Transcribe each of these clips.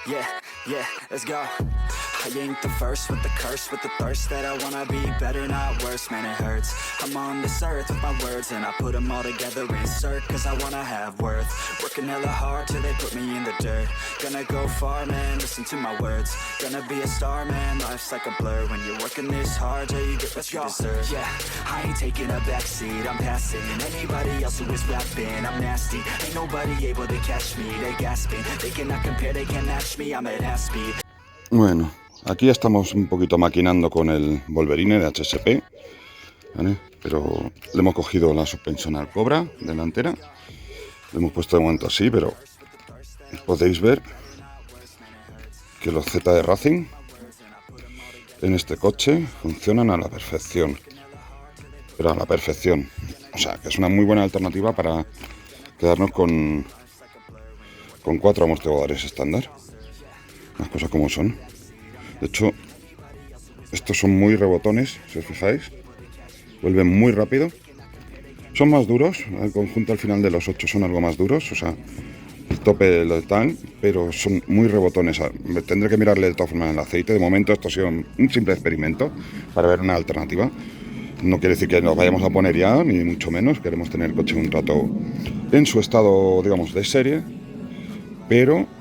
Yeah, yeah, let's go. I ain't the first with the curse, with the thirst that I wanna be better, not worse, man, it hurts. I'm on this earth with my words and I put them all together, insert, cause I wanna have worth. Working hella hard till they put me in the dirt. Gonna go far, man, listen to my words. Gonna be a star, man, life's like a blur. When you're working this hard, yeah, you get what you deserve. Yeah, I ain't taking a backseat, I'm passing anybody else who is rapping, I'm nasty. Ain't nobody able to catch me, they gasping. They cannot compare, they can't match me, I'm at half speed. Bueno, aquí estamos un poquito maquinando con el Wolverine de HSP, ¿vale? Pero le hemos cogido la suspensión al Cobra delantera, le hemos puesto de momento así, pero podéis ver que los Z de Racing en este coche funcionan a la perfección, pero a la perfección. O sea, que es una muy buena alternativa para quedarnos con 4 amortiguadores estándar. Las cosas como son. De hecho, estos son muy rebotones, si os fijáis. Vuelven muy rápido. Son más duros. El conjunto al final de los 8 son algo más duros. O sea, el tope lo están, pero son muy rebotones. Tendré que mirarle de todas formas el aceite. De momento esto ha sido un simple experimento para ver una alternativa. No quiere decir que nos vayamos a poner ya, ni mucho menos. Queremos tener el coche un rato en su estado, digamos, de serie. Pero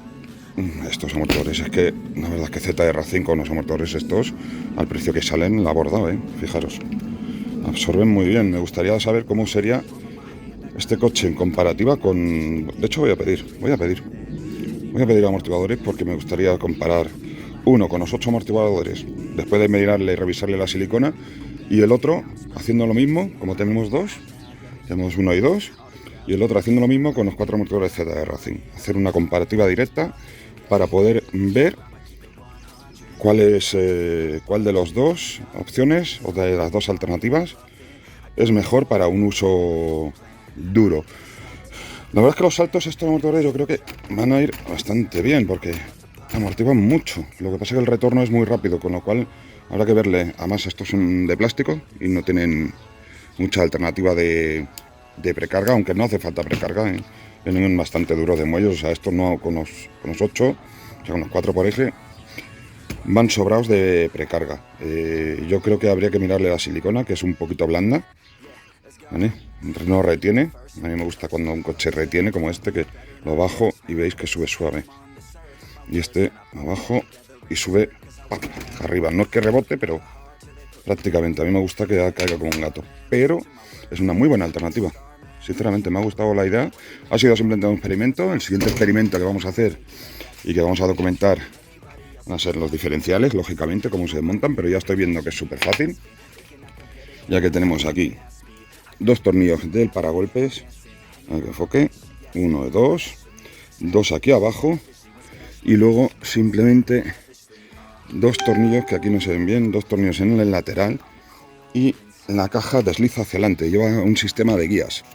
estos amortiguadores, es que la verdad es que Z de Racing con los amortiguadores estos, al precio que salen, la ha abordado, fijaros. Absorben muy bien. Me gustaría saber cómo sería este coche en comparativa con... De hecho voy a pedir amortiguadores porque me gustaría comparar uno con los 8 amortiguadores, después de mirarle y revisarle la silicona, y el otro haciendo lo mismo, como tenemos dos, tenemos 1 y 2, y el otro haciendo lo mismo con los 4 amortiguadores Z de Racing. Hacer una comparativa directa para poder ver cuál de las dos opciones o de las dos alternativas es mejor para un uso duro. La verdad es que los saltos estos amortiguadores yo creo que van a ir bastante bien porque amortiguan mucho. Lo que pasa es que el retorno es muy rápido, con lo cual habrá que verle. Además estos son de plástico y no tienen mucha alternativa de precarga, aunque no hace falta precarga, Vienen bastante duros de muelles. O sea, estos no, con los 8, o sea, con los 4 por eje, van sobrados de precarga. Yo creo que habría que mirarle la silicona, que es un poquito blanda, ¿vale? No retiene. A mí me gusta cuando un coche retiene, como este, que lo bajo y veis que sube suave. Y este abajo y sube arriba. No es que rebote, pero prácticamente. A mí me gusta que caiga como un gato. Pero es una muy buena alternativa. Sinceramente me ha gustado la idea. Ha sido simplemente un experimento. El siguiente experimento que vamos a hacer y que vamos a documentar van a ser los diferenciales, lógicamente, cómo se desmontan, pero ya estoy viendo que es súper fácil, ya que tenemos aquí 2 tornillos del paragolpes, a que enfoque, 1, 2 aquí abajo, y luego simplemente 2 tornillos que aquí no se ven bien, 2 tornillos en el lateral, y la caja desliza hacia adelante, lleva un sistema de guías,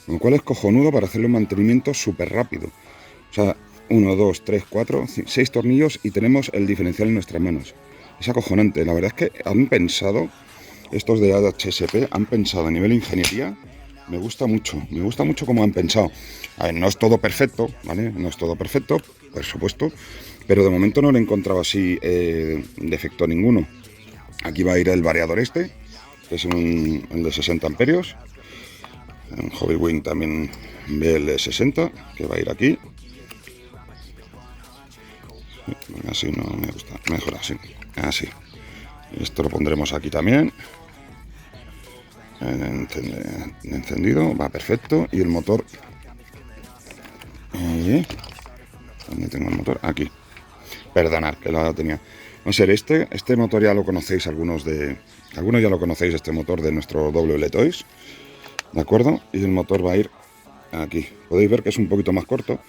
lo cual es cojonudo para hacerle un mantenimiento súper rápido. O sea, 1, 2, 3, 4, 6 tornillos y tenemos el diferencial en nuestras manos. Es acojonante. La verdad es que han pensado, estos de HSP, han pensado a nivel ingeniería. Me gusta mucho cómo han pensado. A ver, no es todo perfecto, ¿vale? No es todo perfecto, por supuesto, pero de momento no le he encontrado así defecto ninguno. Aquí va a ir el variador este, que es el de 60 amperios. En Hobbywing también ve el de 60, que va a ir aquí. Así no me gusta, mejor así. Así. Esto lo pondremos aquí también. Encendido, va perfecto. Y el motor. ¿Dónde tengo el motor? Aquí. Perdonad, que lo tenía. Va a ser este motor ya lo conocéis, algunos ya lo conocéis, este motor de nuestro WL Toys, ¿de acuerdo? Y el motor va a ir aquí. Podéis ver que es un poquito más corto.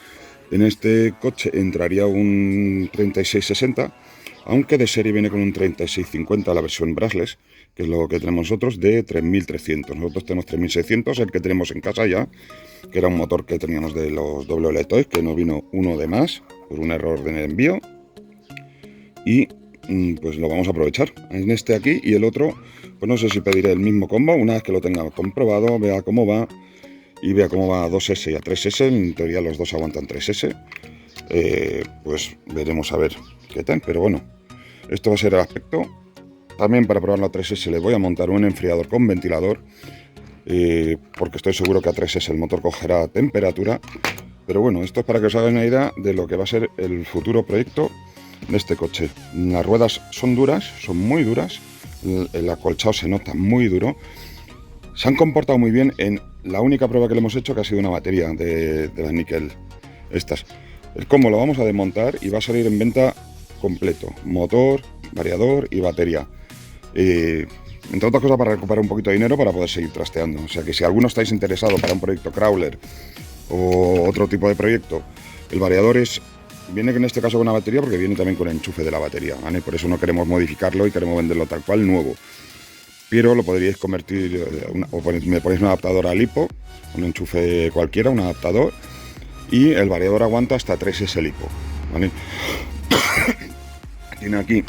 En este coche entraría un 3660, aunque de serie viene con un 3650, la versión brushless, que es lo que tenemos nosotros, de 3300. Nosotros tenemos 3600, el que tenemos en casa ya, que era un motor que teníamos de los WL Toys, que nos vino uno de más por un error de envío. Y pues lo vamos a aprovechar en este aquí, y el otro, pues no sé si pediré el mismo combo una vez que lo tenga comprobado, vea cómo va y vea cómo va a 2S y a 3S. En teoría los dos aguantan 3S, pues veremos a ver qué tal, pero bueno, esto va a ser el aspecto. También para probar la 3S le voy a montar un enfriador con ventilador, porque estoy seguro que a 3S el motor cogerá temperatura. Pero bueno, esto es para que os hagáis una idea de lo que va a ser el futuro proyecto de este coche. Las ruedas son duras, son muy duras, el acolchado se nota muy duro. Se han comportado muy bien en la única prueba que le hemos hecho, que ha sido una batería de las níquel estas. El combo lo vamos a desmontar y va a salir en venta completo, motor, variador y batería. Entre otras cosas para recuperar un poquito de dinero para poder seguir trasteando. O sea que si alguno estáis interesado para un proyecto crawler o otro tipo de proyecto, el variador viene en este caso con una batería, porque viene también con el enchufe de la batería, ¿vale? Por eso no queremos modificarlo y queremos venderlo tal cual, nuevo. Pero lo podríais convertir, me ponéis un adaptador a LiPo, un enchufe cualquiera, un adaptador, y el variador aguanta hasta 3S LiPo, ¿vale? Tiene aquí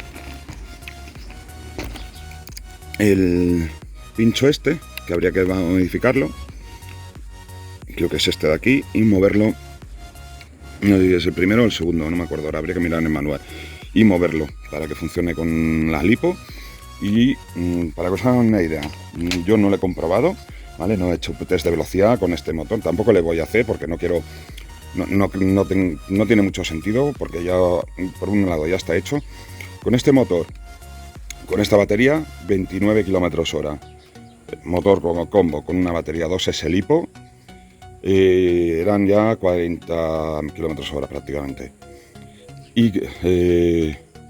el pincho este, que habría que modificarlo, creo que es este de aquí, y moverlo, no sé si es el primero o el segundo, no me acuerdo, ahora habría que mirar en el manual, y moverlo para que funcione con las LiPo. Y para que os hagan una idea, yo no lo he comprobado, ¿vale? No he hecho test de velocidad con este motor, tampoco le voy a hacer porque no quiero, no tiene mucho sentido, porque ya por un lado ya está hecho. Con este motor, con esta batería, 29 km/h, motor como combo con una batería 2S LiPo, eran ya 40 km/h prácticamente. Y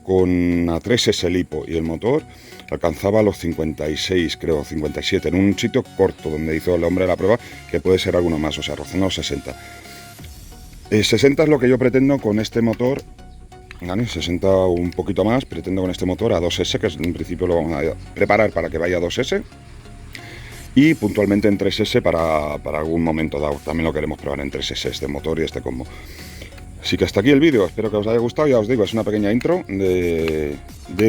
con la 3S LiPo y el motor alcanzaba los 56, creo, 57, en un sitio corto donde hizo el hombre la prueba, que puede ser alguno más, o sea, rozando los 60. 60 es lo que yo pretendo con este motor, ¿vale? 60 o un poquito más, pretendo con este motor a 2S, que en principio lo vamos a preparar para que vaya a 2S, y puntualmente en 3S para algún momento dado. También lo queremos probar en 3S, este motor y este combo. Así que hasta aquí el vídeo, espero que os haya gustado. Ya os digo, es una pequeña intro de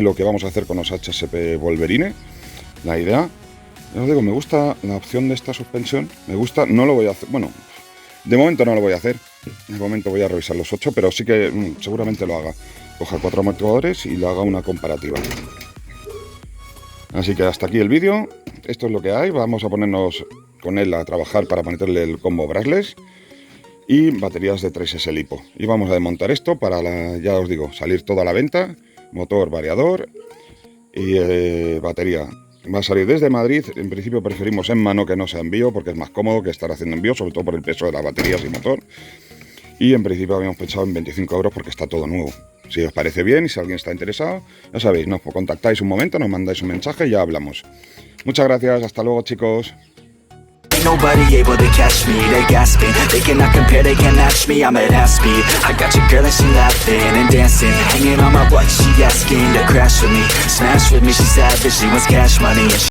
lo que vamos a hacer con los HSP Wolverine. La idea, ya os digo, me gusta la opción de esta suspensión, me gusta, no lo voy a hacer, bueno, de momento no lo voy a hacer, de momento voy a revisar los 8, pero sí que seguramente lo haga. Coja 4 amortiguadores y le haga una comparativa. Así que hasta aquí el vídeo, esto es lo que hay, vamos a ponernos con él a trabajar para ponerle el combo brushless y baterías de 3S LiPo. Y vamos a desmontar esto para, ya os digo, salir toda a la venta, motor, variador y batería. Va a salir desde Madrid, en principio preferimos en mano que no sea envío, porque es más cómodo que estar haciendo envío, sobre todo por el peso de las baterías y motor. Y en principio habíamos pensado en 25 € porque está todo nuevo. Si os parece bien y si alguien está interesado, ya sabéis, nos contactáis un momento, nos mandáis un mensaje y ya hablamos. Muchas gracias, hasta luego chicos. Ain't nobody able to catch me, they gasping. They cannot compare, they can't match me, I'm at half speed. I got your girl and she laughing and dancing, hanging on my butt, she asking to crash with me. Smash with me, she savage, she wants cash money and